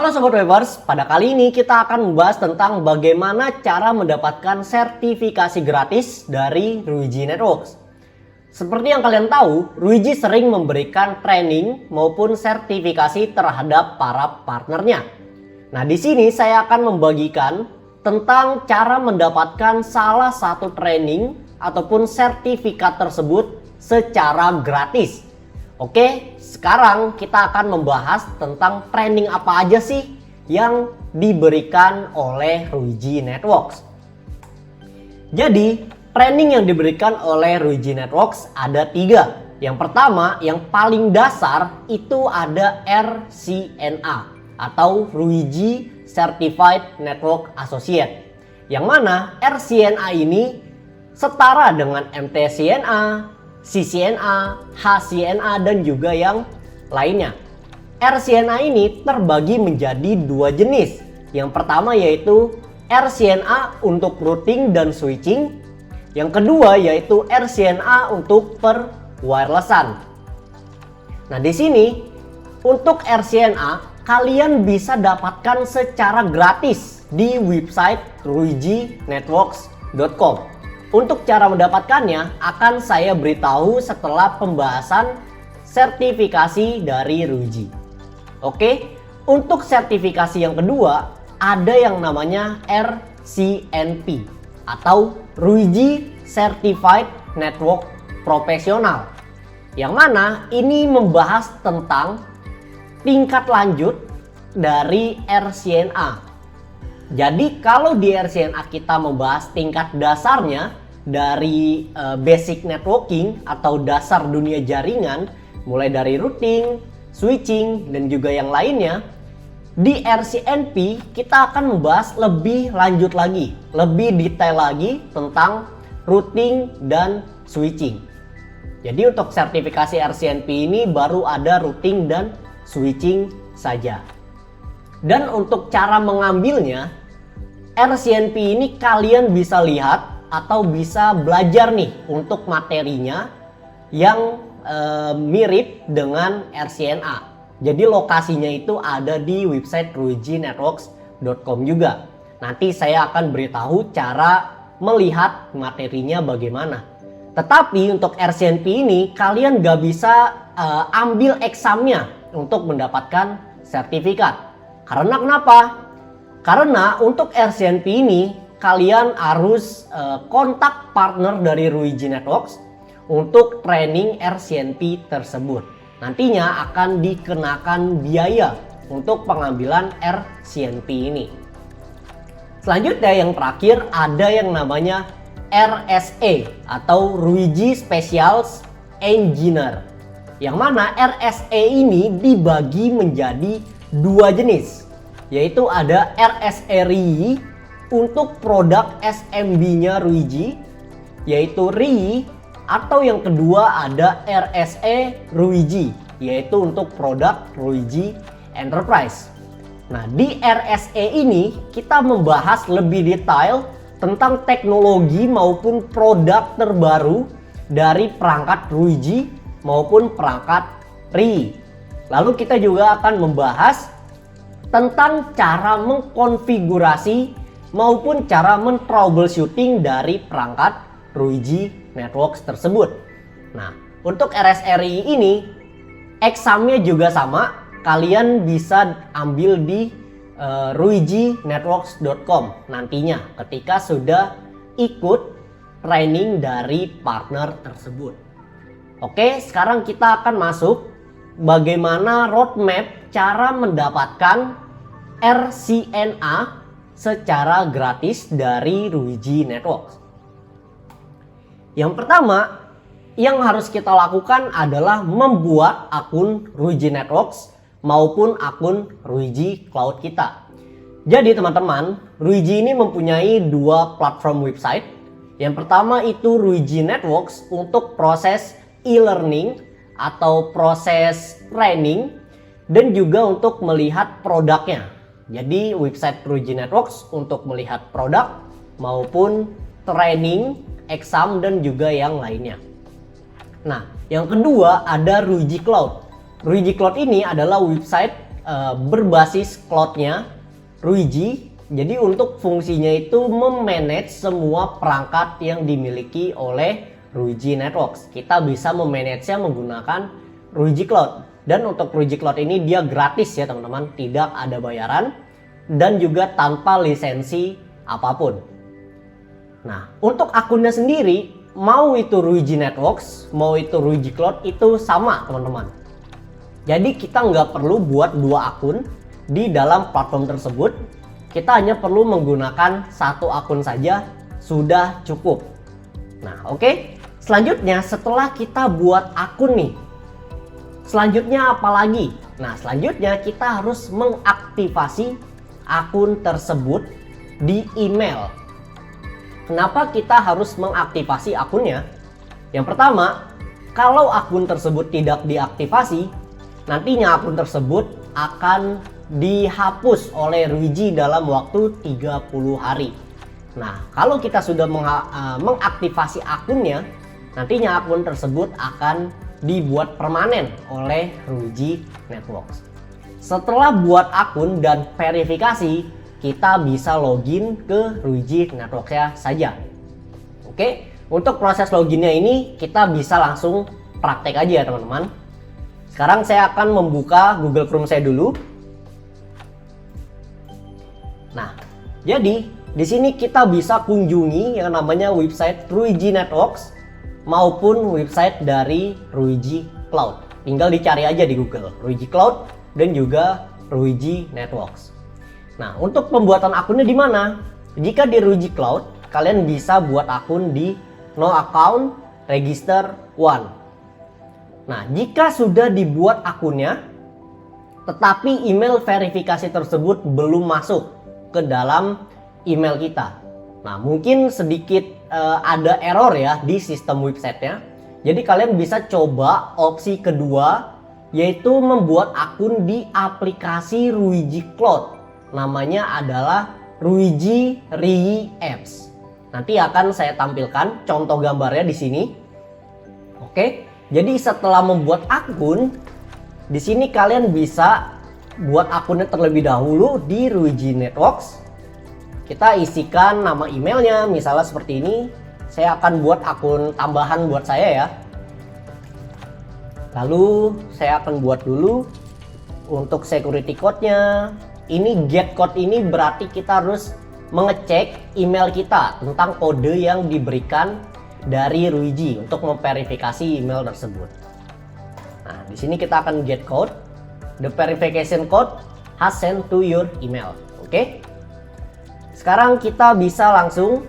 Halo Sobat Webers, pada kali ini kita akan membahas tentang bagaimana cara mendapatkan sertifikasi gratis dari Ruiji Networks. Seperti yang kalian tahu, Ruiji sering memberikan training maupun sertifikasi terhadap para partnernya. Nah, di sini saya akan membagikan tentang cara mendapatkan salah satu training ataupun sertifikat tersebut secara gratis. Oke, sekarang kita akan membahas tentang training apa aja sih yang diberikan oleh Ruiji Networks. Jadi, training yang diberikan oleh Ruiji Networks ada 3. Yang pertama, yang paling dasar itu ada RCNA atau Ruiji Certified Network Associate. Yang mana RCNA ini setara dengan MTCNA, CCNA, HCNA, dan juga yang lainnya. RCNA ini terbagi menjadi 2 jenis. Yang pertama yaitu RCNA untuk routing dan switching. Yang kedua yaitu RCNA untuk per wirelessan. Nah, di sini untuk RCNA kalian bisa dapatkan secara gratis di website ruijinetworks.com. Untuk cara mendapatkannya akan saya beritahu setelah pembahasan sertifikasi dari Ruiji. Oke, untuk sertifikasi yang kedua ada yang namanya RCNP atau Ruiji Certified Network Professional. Yang mana ini membahas tentang tingkat lanjut dari RCNA. Jadi kalau di RCNA kita membahas tingkat dasarnya dari basic networking atau dasar dunia jaringan, mulai dari routing, switching, dan juga yang lainnya. Di RCNP kita akan membahas lebih lanjut lagi, lebih detail lagi tentang routing dan switching. Jadi untuk sertifikasi RCNP ini baru ada routing dan switching saja. Dan untuk cara mengambilnya, RCNP ini kalian bisa lihat atau bisa belajar nih untuk materinya yang mirip dengan RCNA. Jadi lokasinya itu ada di website ruijinetworks.com juga. Nanti saya akan beritahu cara melihat materinya bagaimana. Tetapi untuk RCNP ini kalian gak bisa ambil examnya untuk mendapatkan sertifikat. Karena kenapa? Karena untuk RCNP ini kalian harus kontak partner dari Ruiji Networks untuk training RCNP tersebut. Nantinya akan dikenakan biaya untuk pengambilan RCNP ini. Selanjutnya yang terakhir ada yang namanya RSE atau Ruiji Specials Engineer. Yang mana RSE ini dibagi menjadi 2 jenis. Yaitu ada RSE RII untuk produk SMB-nya Ruiji, yaitu RII, atau yang kedua ada RSE Ruiji, yaitu untuk produk Ruiji Enterprise. Nah, di RSE ini kita membahas lebih detail tentang teknologi maupun produk terbaru dari perangkat Ruiji maupun perangkat RII. Lalu kita juga akan membahas tentang cara mengkonfigurasi maupun cara men-troubleshooting dari perangkat Ruiji Networks tersebut. Nah, untuk RSRI ini examnya juga sama. Kalian bisa ambil di ruijinetworks.com nantinya ketika sudah ikut training dari partner tersebut. Oke, sekarang kita akan masuk bagaimana roadmap cara mendapatkan RCNA secara gratis dari Ruiji Networks. Yang pertama yang harus kita lakukan adalah membuat akun Ruiji Networks maupun akun Ruiji Cloud kita. Jadi teman-teman, Ruiji ini mempunyai 2 platform website. Yang pertama itu Ruiji Networks untuk proses e-learning atau proses training dan juga untuk melihat produknya. Jadi website Ruiji Networks untuk melihat produk maupun training, exam, dan juga yang lainnya. Nah, yang kedua ada Ruiji Cloud. Ruiji Cloud ini adalah website berbasis cloud-nya Ruiji. Jadi untuk fungsinya itu memanage semua perangkat yang dimiliki oleh Ruiji Networks. Kita bisa memanage-nya menggunakan Ruiji Cloud. Dan untuk Ruiji Cloud ini dia gratis ya teman-teman, tidak ada bayaran dan juga tanpa lisensi apapun. Nah, untuk akunnya sendiri, mau itu Ruiji Networks, mau itu Ruiji Cloud, itu sama teman-teman. Jadi kita nggak perlu buat dua akun di dalam platform tersebut. Kita hanya perlu menggunakan satu akun saja, sudah cukup. Nah, oke. Selanjutnya setelah kita buat akun nih, selanjutnya apa lagi? Nah, selanjutnya kita harus mengaktifasi akun tersebut di email. Kenapa kita harus mengaktifasi akunnya? Yang pertama, kalau akun tersebut tidak diaktifasi, nantinya akun tersebut akan dihapus oleh Ruiji dalam waktu 30 hari. Nah, kalau kita sudah mengaktifasi akunnya, nantinya akun tersebut akan dibuat permanen oleh Ruiji Networks. Setelah buat akun dan verifikasi, kita bisa login ke Ruiji Networks-nya saja. Oke, untuk proses loginnya ini kita bisa langsung praktek aja ya teman-teman. Sekarang saya akan membuka Google Chrome saya dulu. Nah, jadi di sini kita bisa kunjungi yang namanya website Ruiji Networks maupun website dari Ruiji Cloud. Tinggal dicari aja di Google, Ruiji Cloud dan juga Ruiji Networks. Nah, untuk pembuatan akunnya di mana? Jika di Ruiji Cloud, kalian bisa buat akun di No Account Register One. Nah, jika sudah dibuat akunnya, tetapi email verifikasi tersebut belum masuk ke dalam email kita. Nah, mungkin sedikit ada error ya di sistem websitenya. Jadi kalian bisa coba opsi kedua, yaitu membuat akun di aplikasi Ruiji Cloud. Namanya adalah Ruiji Rii Apps. Nanti akan saya tampilkan contoh gambarnya di sini. Oke, jadi setelah membuat akun, di sini kalian bisa buat akunnya terlebih dahulu di Ruiji Networks. Kita isikan nama emailnya, misalnya seperti ini. Saya akan buat akun tambahan buat saya ya. Lalu saya akan buat dulu untuk security code-nya. Ini get code ini berarti kita harus mengecek email kita tentang kode yang diberikan dari Ruiji untuk memverifikasi email tersebut. Nah, di sini kita akan get code. The verification code has sent to your email. Oke. Sekarang kita bisa langsung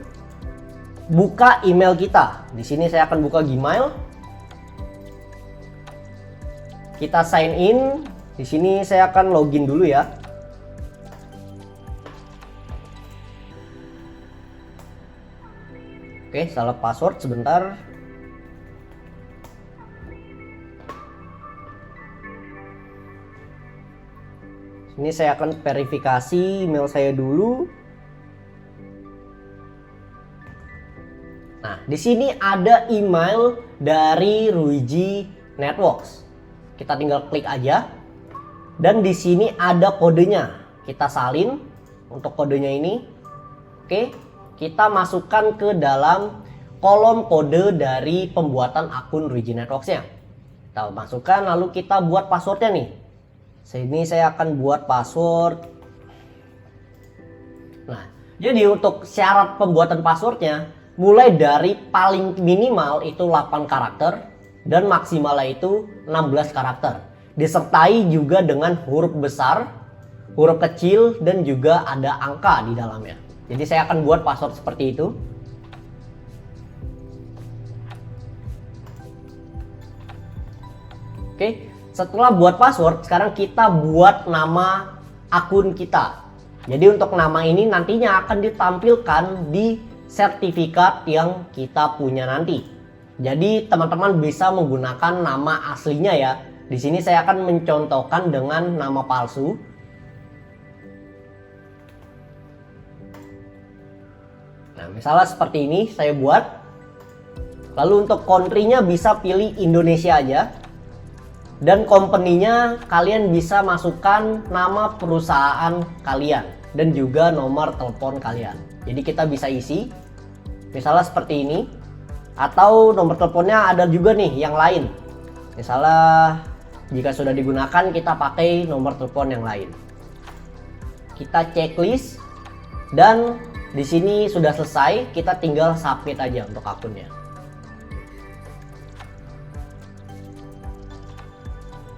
buka email kita. Di sini saya akan buka Gmail. Kita sign in. Di sini saya akan login dulu ya. Oke, salah password sebentar. Ini saya akan verifikasi email saya dulu. Nah, di sini ada email dari Ruiji Networks. Kita tinggal klik aja. Dan di sini ada kodenya. Kita salin untuk kodenya ini. Oke, kita masukkan ke dalam kolom kode dari pembuatan akun Ruiji Networks-nya. Kita masukkan lalu kita buat passwordnya nih. Sini saya akan buat password. Nah, jadi untuk syarat pembuatan passwordnya mulai dari paling minimal itu 8 karakter dan maksimalnya itu 16 karakter. Disertai juga dengan huruf besar, huruf kecil dan juga ada angka di dalamnya. Jadi saya akan buat password seperti itu. Oke. Setelah buat password, sekarang kita buat nama akun kita. Jadi untuk nama ini nantinya akan ditampilkan di sertifikat yang kita punya nanti. Jadi teman-teman bisa menggunakan nama aslinya ya. Di sini saya akan mencontohkan dengan nama palsu. Nah, misalnya seperti ini saya buat. Lalu untuk country-nya bisa pilih Indonesia aja. dan company-nya kalian bisa masukkan nama perusahaan kalian dan juga nomor telepon kalian. Jadi kita bisa isi misalnya seperti ini, atau nomor teleponnya ada juga nih yang lain. Misalnya jika sudah digunakan kita pakai nomor telepon yang lain. Kita checklist dan di sini sudah selesai, kita tinggal submit aja untuk akunnya.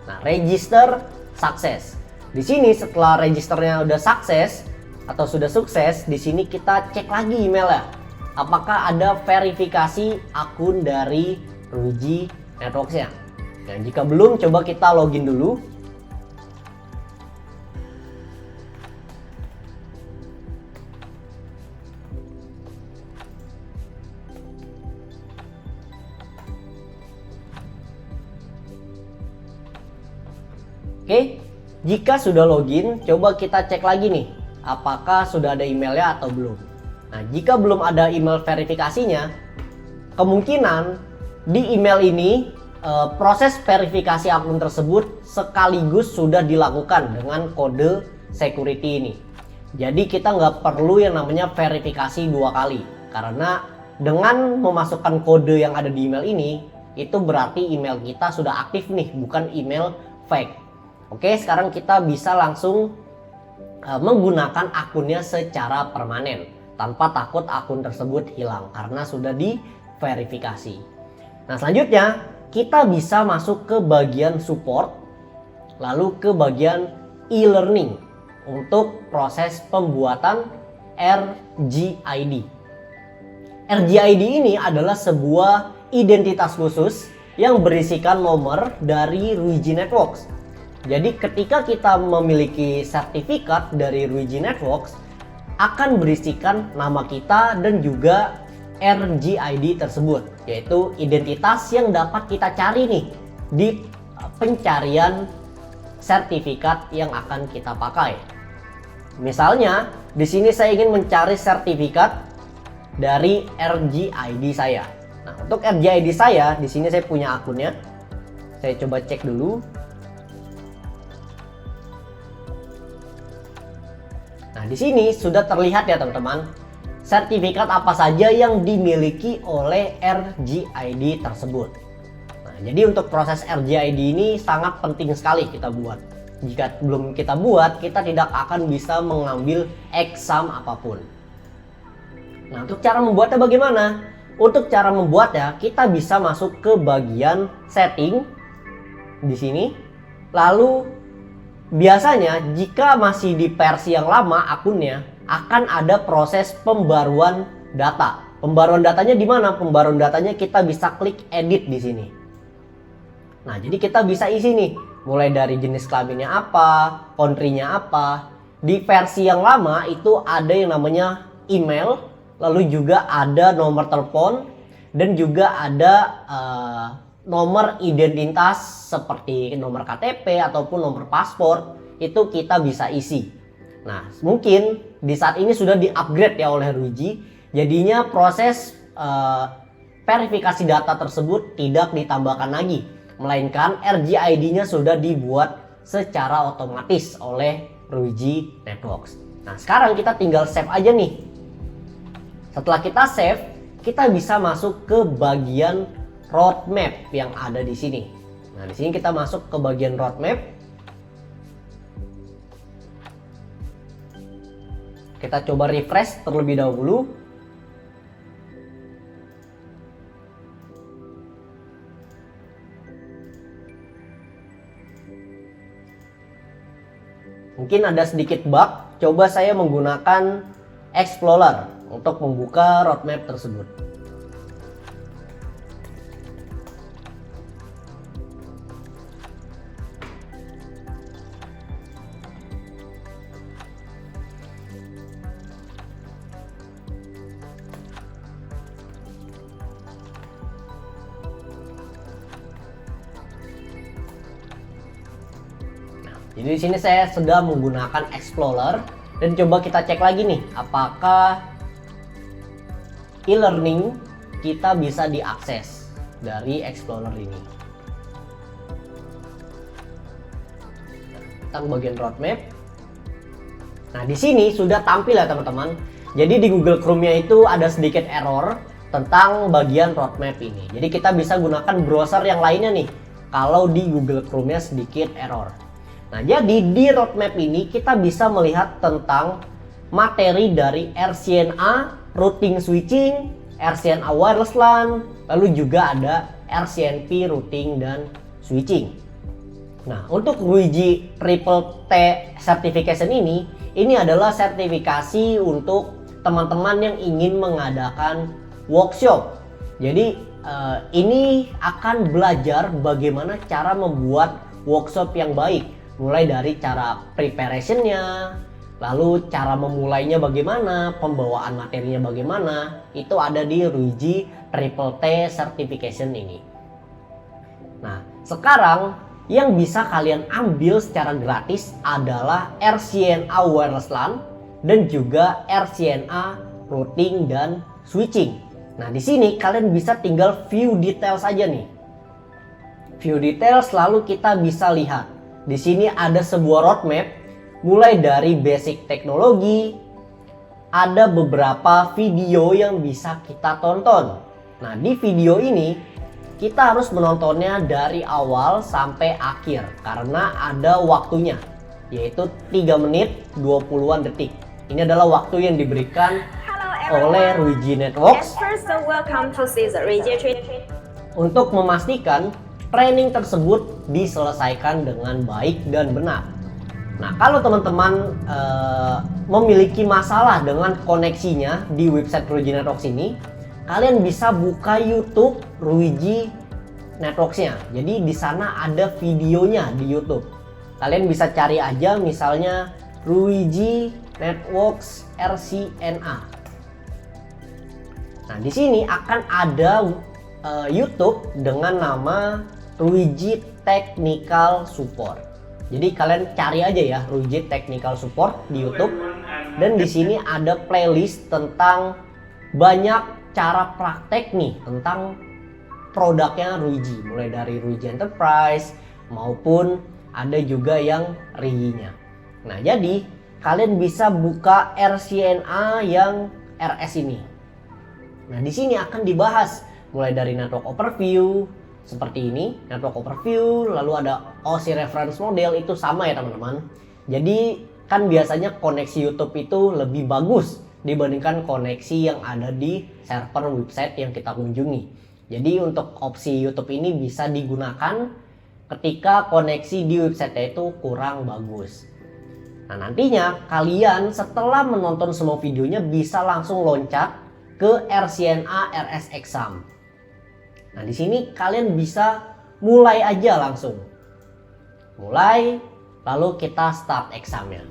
Nah, register sukses. Di sini setelah registernya udah sukses atau sudah sukses, di sini kita cek lagi emailnya. Apakah ada verifikasi akun dari Ruiji Networks-nya. Nah, jika belum, coba kita login dulu. Oke, jika sudah login, coba kita cek lagi nih, apakah sudah ada emailnya atau belum. Nah, jika belum ada email verifikasinya, kemungkinan di email ini proses verifikasi akun tersebut sekaligus sudah dilakukan dengan kode security ini. Jadi kita nggak perlu yang namanya verifikasi dua kali, karena dengan memasukkan kode yang ada di email ini, itu berarti email kita sudah aktif nih, bukan email fake. Oke, sekarang kita bisa langsung menggunakan akunnya secara permanen tanpa takut akun tersebut hilang karena sudah diverifikasi. Nah, selanjutnya kita bisa masuk ke bagian support, lalu ke bagian e-learning untuk proses pembuatan RGID. RGID ini adalah sebuah identitas khusus yang berisikan nomor dari Ruiji Networks. Jadi ketika kita memiliki sertifikat dari Ruiji Networks, akan berisikan nama kita dan juga RGID tersebut, yaitu identitas yang dapat kita cari nih di pencarian sertifikat yang akan kita pakai. Misalnya, di sini saya ingin mencari sertifikat dari RGID saya. Nah, untuk RGID saya, di sini saya punya akunnya. Saya coba cek dulu. Nah, di sini sudah terlihat ya teman-teman, sertifikat apa saja yang dimiliki oleh RGID tersebut. Nah, jadi untuk proses RGID ini sangat penting sekali kita buat. Jika belum kita buat, kita tidak akan bisa mengambil exam apapun. Nah, untuk cara membuatnya bagaimana? Untuk cara membuatnya, kita bisa masuk ke bagian setting di sini. Lalu biasanya jika masih di versi yang lama akunnya, akan ada proses pembaruan data. Pembaruan datanya di mana? Pembaruan datanya kita bisa klik edit di sini. Nah, jadi kita bisa isi nih, mulai dari jenis kelaminnya apa, country-nya apa. Di versi yang lama itu ada yang namanya email, lalu juga ada nomor telepon, dan juga ada nomor identitas seperti nomor KTP ataupun nomor paspor, itu kita bisa isi. Nah, mungkin di saat ini sudah di-upgrade ya oleh Ruiji, jadinya proses verifikasi data tersebut tidak ditambahkan lagi, melainkan RGID-nya sudah dibuat secara otomatis oleh Ruiji Networks. Nah, sekarang kita tinggal save aja nih. Setelah kita save, kita bisa masuk ke bagian roadmap yang ada di sini. Nah, di sini kita masuk ke bagian roadmap. Kita coba refresh terlebih dahulu. Mungkin ada sedikit bug. Coba saya menggunakan Explorer untuk membuka roadmap tersebut. Jadi di sini saya sedang menggunakan Explorer dan coba kita cek lagi nih, apakah e-learning kita bisa diakses dari Explorer ini. tentang bagian roadmap. Nah, di sini sudah tampil ya teman-teman. Jadi di Google Chrome-nya itu ada sedikit error tentang bagian roadmap ini. Jadi kita bisa gunakan browser yang lainnya nih kalau di Google Chrome-nya sedikit error. Nah, jadi di roadmap ini kita bisa melihat tentang materi dari RCNA, routing switching, RCNA wireless LAN, lalu juga ada RCNP routing dan switching. Nah, untuk RUIGI Triple T Certification ini adalah sertifikasi untuk teman-teman yang ingin mengadakan workshop. Jadi ini akan belajar bagaimana cara membuat workshop yang baik, mulai dari cara preparationnya, lalu cara memulainya bagaimana, pembawaan materinya bagaimana, itu ada di RUIGI Triple T Certification ini. Nah, sekarang yang bisa kalian ambil secara gratis adalah RCNA wireless LAN dan juga RCNA routing dan switching. Nah, di sini kalian bisa tinggal view detail saja nih. View detail selalu kita bisa lihat. Di sini ada sebuah roadmap mulai dari basic teknologi, ada beberapa video yang bisa kita tonton. Nah, di video ini kita harus menontonnya dari awal sampai akhir karena ada waktunya, yaitu 3 menit 20-an detik. Ini adalah waktu yang diberikan oleh RUIGI Networks untuk memastikan training tersebut diselesaikan dengan baik dan benar. Nah, kalau teman-teman memiliki masalah dengan koneksinya di website RUIGI Networks ini, kalian bisa buka YouTube RUIGI Networks-nya. Jadi di sana ada videonya di YouTube. Kalian bisa cari aja misalnya RUIGI Networks RCNA. Nah, di sini akan ada YouTube dengan nama RUIGI Technical Support. Jadi kalian cari aja ya RUIGI Technical Support di YouTube. Dan di sini ada playlist tentang banyak cara praktek nih tentang produknya RUIGI, mulai dari RUIGI Enterprise maupun ada juga yang RIGI-nya. Nah, jadi kalian bisa buka RCNA yang RS ini. Nah, di sini akan dibahas mulai dari network overview seperti ini, network overview, lalu ada OSI reference model, itu sama ya teman-teman. Jadi kan biasanya koneksi YouTube itu lebih bagus dibandingkan koneksi yang ada di server website yang kita kunjungi. Jadi untuk opsi YouTube ini bisa digunakan ketika koneksi di website itu kurang bagus. Nah, nantinya kalian setelah menonton semua videonya bisa langsung loncat ke RCNA RS Exam. Nah, di sini kalian bisa mulai aja langsung. Mulai, lalu kita start examnya.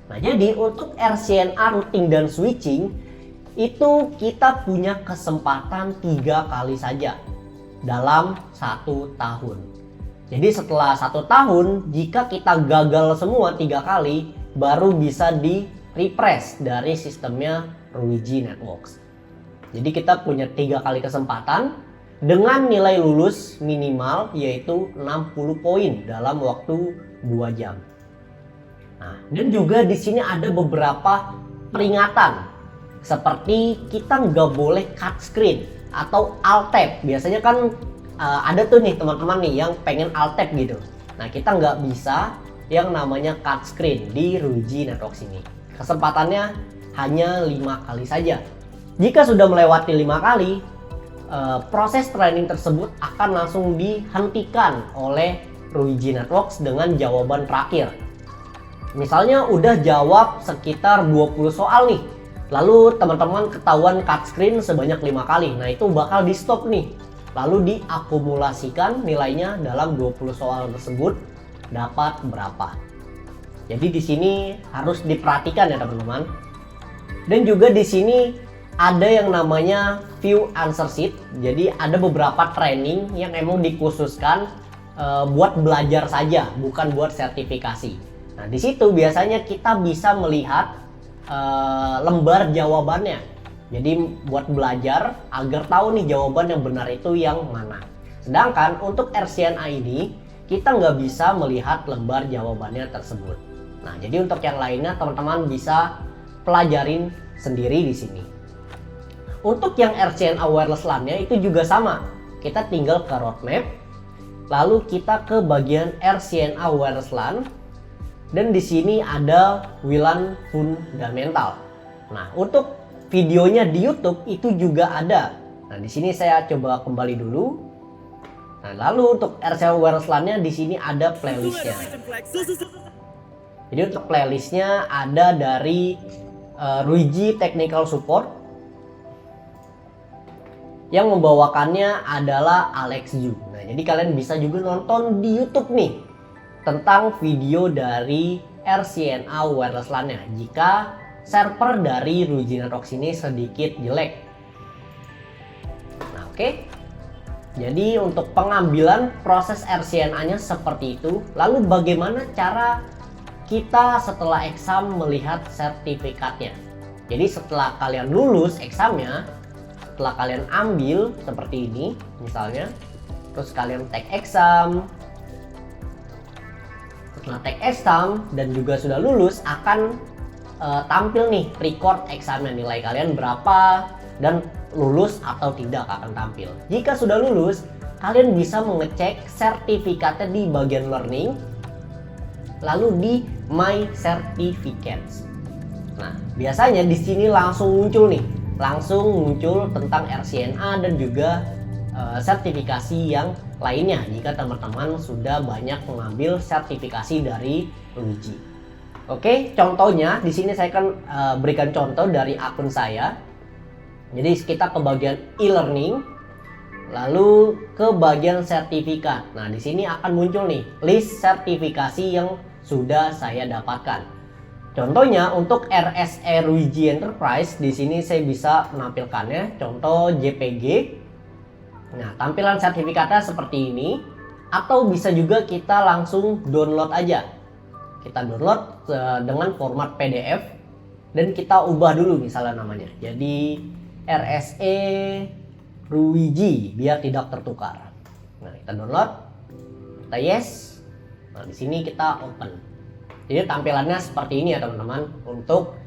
Nah, jadi untuk RCNA routing dan switching itu kita punya kesempatan 3 kali saja dalam 1 tahun. Jadi setelah 1 tahun, jika kita gagal semua 3 kali, baru bisa di refresh dari sistemnya RUIGI Networks. Jadi kita punya 3 kali kesempatan dengan nilai lulus minimal yaitu 60 poin dalam waktu 2 jam. Nah, dan juga di sini ada beberapa peringatan seperti kita nggak boleh cut screen atau alt tab. Biasanya kan ada tuh nih teman-teman nih yang pengen alt tab gitu. Nah, kita nggak bisa yang namanya cut screen di RUIGI Networks ini. Kesempatannya hanya 5 kali saja. Jika sudah melewati 5 kali, proses training tersebut akan langsung dihentikan oleh RUIGI Networks dengan jawaban terakhir. Misalnya udah jawab sekitar 20 soal nih, lalu teman-teman ketahuan cut screen sebanyak 5 kali. Nah, itu bakal di stop nih, lalu diakumulasikan nilainya dalam 20 soal tersebut dapat berapa. Jadi di sini harus diperhatikan ya teman-teman. Dan juga di sini ada yang namanya view answer sheet. Jadi ada beberapa training yang emang dikhususkan buat belajar saja, bukan buat sertifikasi. Nah, di situ biasanya kita bisa melihat lembar jawabannya. Jadi buat belajar agar tahu nih jawaban yang benar itu yang mana. Sedangkan untuk RCNA ini kita nggak bisa melihat lembar jawabannya tersebut. Nah, jadi untuk yang lainnya teman-teman bisa pelajarin sendiri di sini. Untuk yang RCNA wireless LAN-nya itu juga sama. Kita tinggal ke roadmap, lalu kita ke bagian RCNA wireless LAN, dan di sini ada WLAN fundamental. Nah, untuk videonya di YouTube itu juga ada. Nah, di sini saya coba kembali dulu. Nah, lalu untuk RCNA wireless LAN-nya di sini ada playlistnya. Jadi untuk playlistnya ada dari Ruiji Technical Support, yang membawakannya adalah Alex Yu. Nah, jadi kalian bisa juga nonton di YouTube nih tentang video dari RCNA wireless LAN-nya jika server dari Ruiji Networks ini sedikit jelek. Nah, oke. Jadi untuk pengambilan proses RCNA-nya seperti itu. Lalu bagaimana cara kita setelah exam melihat sertifikatnya? Jadi setelah kalian lulus examnya, setelah kalian ambil seperti ini misalnya, terus kalian take exam, setelah take exam dan juga sudah lulus, akan tampil nih record examnya, nilai kalian berapa dan lulus atau tidak akan tampil. Jika sudah lulus, kalian bisa mengecek sertifikatnya di bagian learning, lalu di My Certificates. Nah, biasanya di sini langsung muncul tentang RCNA dan juga sertifikasi yang lainnya jika teman-teman sudah banyak mengambil sertifikasi dari Ruiji. Oke, contohnya di sini saya akan berikan contoh dari akun saya. Jadi kita ke bagian e-learning, lalu ke bagian sertifikat. Nah, di sini akan muncul nih list sertifikasi yang sudah saya dapatkan. Contohnya untuk RSE Ruiji Enterprise, di sini saya bisa menampilkannya contoh JPG. Nah, tampilan sertifikatnya seperti ini, atau bisa juga kita langsung download aja. Kita download dengan format PDF dan kita ubah dulu misalnya namanya. Jadi RSE Ruiji biar tidak tertukar. Nah, kita download, kita yes. Nah, di sini kita open. Jadi tampilannya seperti ini ya teman-teman untuk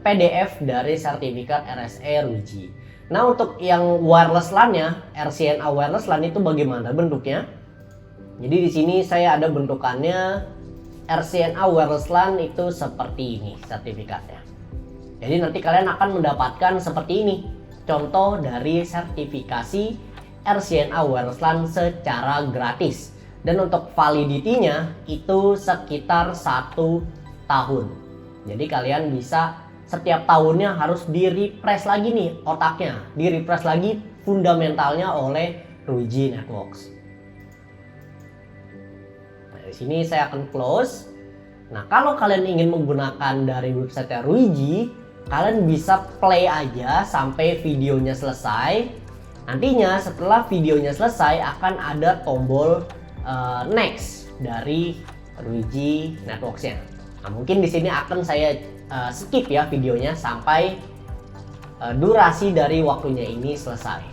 PDF dari sertifikat RSE Ruiji. Nah, untuk yang wireless LAN-nya, RCNA wireless LAN itu bagaimana bentuknya? Jadi di sini saya ada bentukannya. RCNA wireless LAN itu seperti ini sertifikatnya. Jadi nanti kalian akan mendapatkan seperti ini contoh dari sertifikasi RCNA wireless LAN secara gratis. Dan untuk validity-nya itu sekitar 1 tahun. Jadi kalian bisa setiap tahunnya harus di-refresh lagi nih otaknya, di-refresh lagi fundamentalnya oleh Ruiji Networks. Nah, di sini saya akan close. Nah, kalau kalian ingin menggunakan dari website Ruiji, kalian bisa play aja sampai videonya selesai. Nantinya setelah videonya selesai akan ada tombol next dari Ruiji Networks-nya. Nah, mungkin di sini akan saya skip ya videonya sampai durasi dari waktunya ini selesai.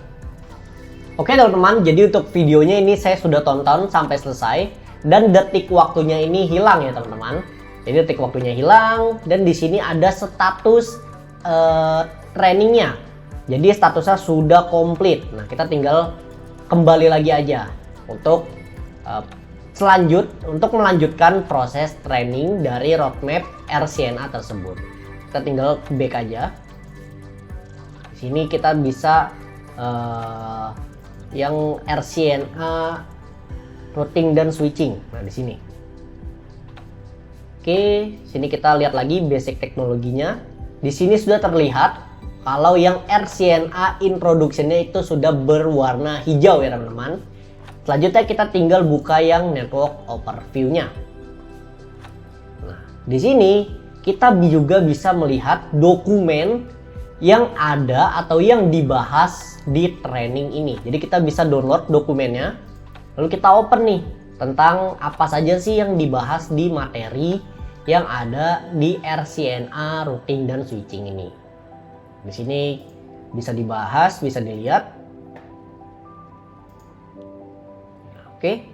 Oke teman-teman, jadi untuk videonya ini saya sudah tonton sampai selesai dan detik waktunya ini hilang ya teman-teman. Jadi detik waktunya hilang dan di sini ada status trainingnya. Jadi statusnya sudah komplit. Nah, kita tinggal kembali lagi aja untuk melanjutkan proses training dari roadmap RCNA tersebut. Kita tinggal back aja. Di sini kita bisa yang RCNA routing dan switching. Nah, di sini. Oke, sini kita lihat lagi basic teknologinya. Di sini sudah terlihat kalau yang RCNA introduction-nya itu sudah berwarna hijau ya teman-teman. Selanjutnya kita tinggal buka yang network overview-nya. Nah, di sini kita juga bisa melihat dokumen yang ada atau yang dibahas di training ini. Jadi kita bisa download dokumennya, lalu kita open nih tentang apa saja sih yang dibahas di materi yang ada di RCNA routing dan switching ini. Di sini bisa dibahas, bisa dilihat. Oke.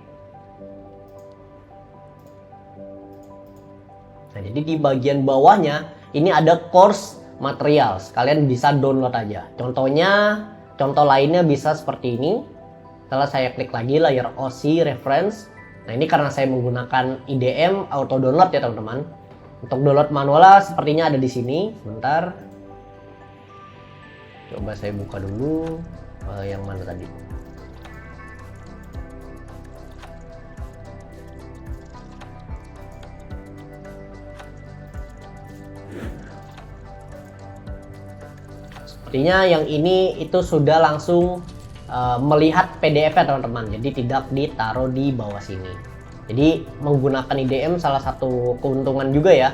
Nah, jadi di bagian bawahnya ini ada course materials. Kalian bisa download aja. Contoh lainnya bisa seperti ini. Setelah saya klik lagi layar OC reference. Nah, ini karena saya menggunakan IDM auto download ya teman-teman. Untuk download manualnya sepertinya ada di sini. Sebentar. Coba saya buka dulu yang mana tadi. Sepertinya yang ini itu sudah langsung melihat PDF ya teman-teman, jadi tidak ditaruh di bawah sini. Jadi menggunakan IDM salah satu keuntungan juga ya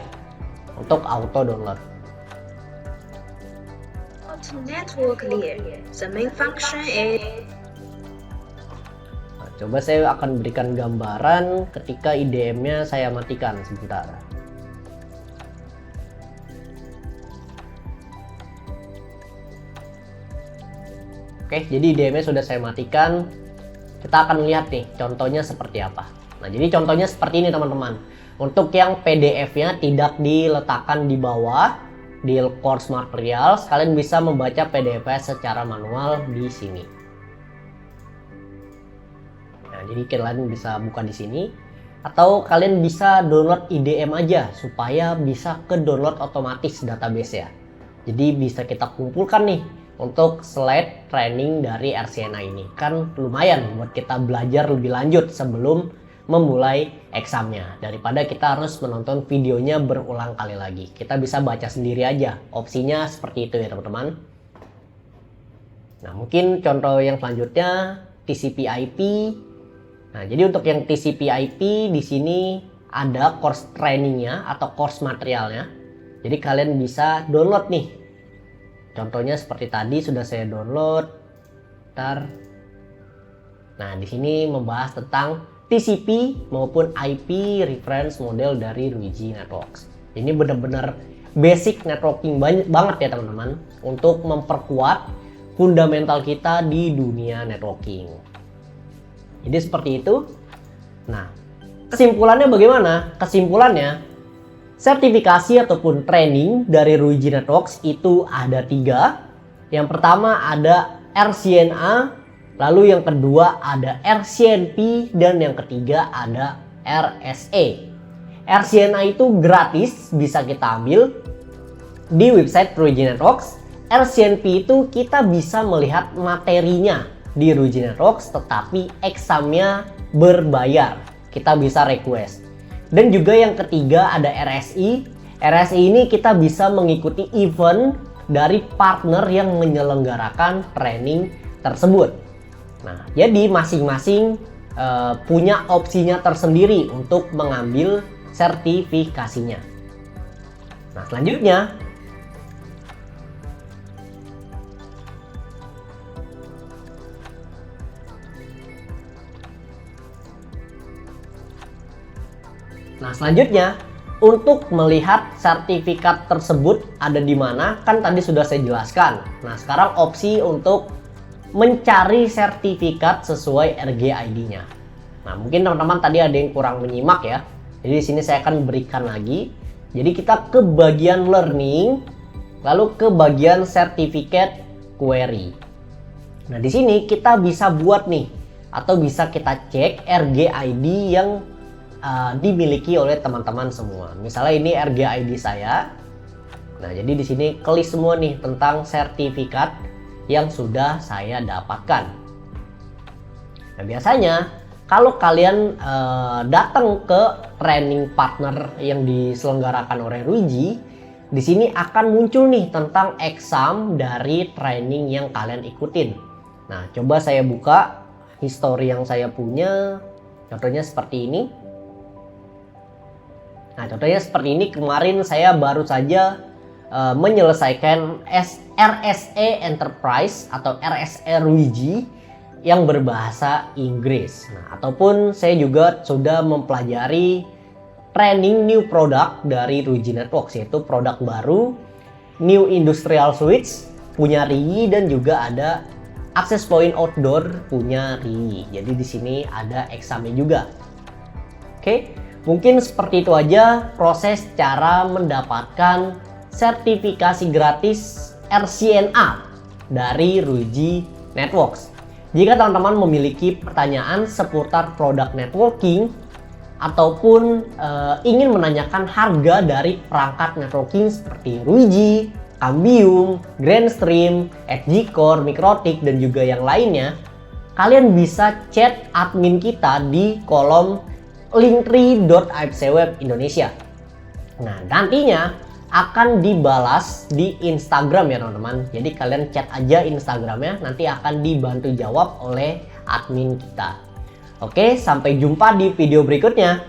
untuk auto download. Network layer. The main function is. Nah, coba saya akan berikan gambaran ketika IDM-nya saya matikan sebentar. Oke, jadi IDM-nya sudah saya matikan. Kita akan lihat nih contohnya seperti apa. Nah, jadi contohnya seperti ini teman-teman. Untuk yang PDF-nya tidak diletakkan di bawah di course materials, kalian bisa membaca PDF-nya secara manual di sini. Nah, jadi kalian bisa buka di sini atau kalian bisa download IDM aja supaya bisa ke download otomatis database ya. Jadi bisa kita kumpulkan nih untuk slide training dari RCNA ini. Kan lumayan buat kita belajar lebih lanjut sebelum memulai examnya. Daripada kita harus menonton videonya berulang kali lagi. Kita bisa baca sendiri aja. Opsinya seperti itu ya teman-teman. Nah, mungkin contoh yang selanjutnya TCP/IP. Nah, jadi untuk yang TCP/IP di sini ada course trainingnya atau course materialnya. Jadi kalian bisa download nih. Contohnya seperti tadi sudah saya download. Ntar. Nah, di sini membahas tentang TCP maupun IP reference model dari Luigi Networks. Ini benar-benar basic networking banget ya teman-teman untuk memperkuat fundamental kita di dunia networking. Jadi seperti itu. Nah, kesimpulannya bagaimana? Kesimpulannya, sertifikasi ataupun training dari Luigi Networks itu ada 3. Yang pertama ada RCNA, lalu yang kedua ada RCNP, dan yang ketiga ada RSA. RCNA itu gratis, bisa kita ambil di website Luigi Networks. RCNP itu kita bisa melihat materinya di Luigi Networks, tetapi examnya berbayar. Kita bisa request. Dan juga yang ketiga ada RSI. RSI ini kita bisa mengikuti event dari partner yang menyelenggarakan training tersebut. Nah, jadi masing-masing punya opsinya tersendiri untuk mengambil sertifikasinya. Nah, selanjutnya untuk melihat sertifikat tersebut ada di mana, kan tadi sudah saya jelaskan. Nah, sekarang opsi untuk mencari sertifikat sesuai RGID-nya. Nah, mungkin teman-teman tadi ada yang kurang menyimak ya. Jadi di sini saya akan berikan lagi. Jadi kita ke bagian learning, lalu ke bagian certificate query. Nah, di sini kita bisa buat nih, atau bisa kita cek RGID yang dimiliki oleh teman-teman semua. Misalnya ini RGID saya. Nah, jadi di sini klik semua nih tentang sertifikat yang sudah saya dapatkan. Nah, biasanya kalau kalian datang ke training partner yang diselenggarakan oleh Luigi, di sini akan muncul nih tentang exam dari training yang kalian ikutin. Nah, coba saya buka history yang saya punya. Contohnya seperti ini. Nah, contohnya seperti ini, kemarin saya baru saja menyelesaikan RSA Enterprise atau RSA Luigi yang berbahasa Inggris. Nah, ataupun saya juga sudah mempelajari training new product dari Luigi Networks, yaitu produk baru New Industrial Switch punya RII, dan juga ada Access Point Outdoor punya RII. Jadi di sini ada examnya juga. Oke. Mungkin seperti itu aja proses cara mendapatkan sertifikasi gratis RCNA dari Ruji Networks. Jika teman-teman memiliki pertanyaan seputar produk networking ataupun ingin menanyakan harga dari perangkat networking seperti Ruji, Cambium, Grandstream, Edgecore, Mikrotik, dan juga yang lainnya, kalian bisa chat admin kita di kolom linktree.afcweb Indonesia. Nah, nantinya akan dibalas di Instagram ya teman-teman. Jadi kalian chat aja Instagramnya, nanti akan dibantu jawab oleh admin kita. Oke, sampai jumpa di video berikutnya.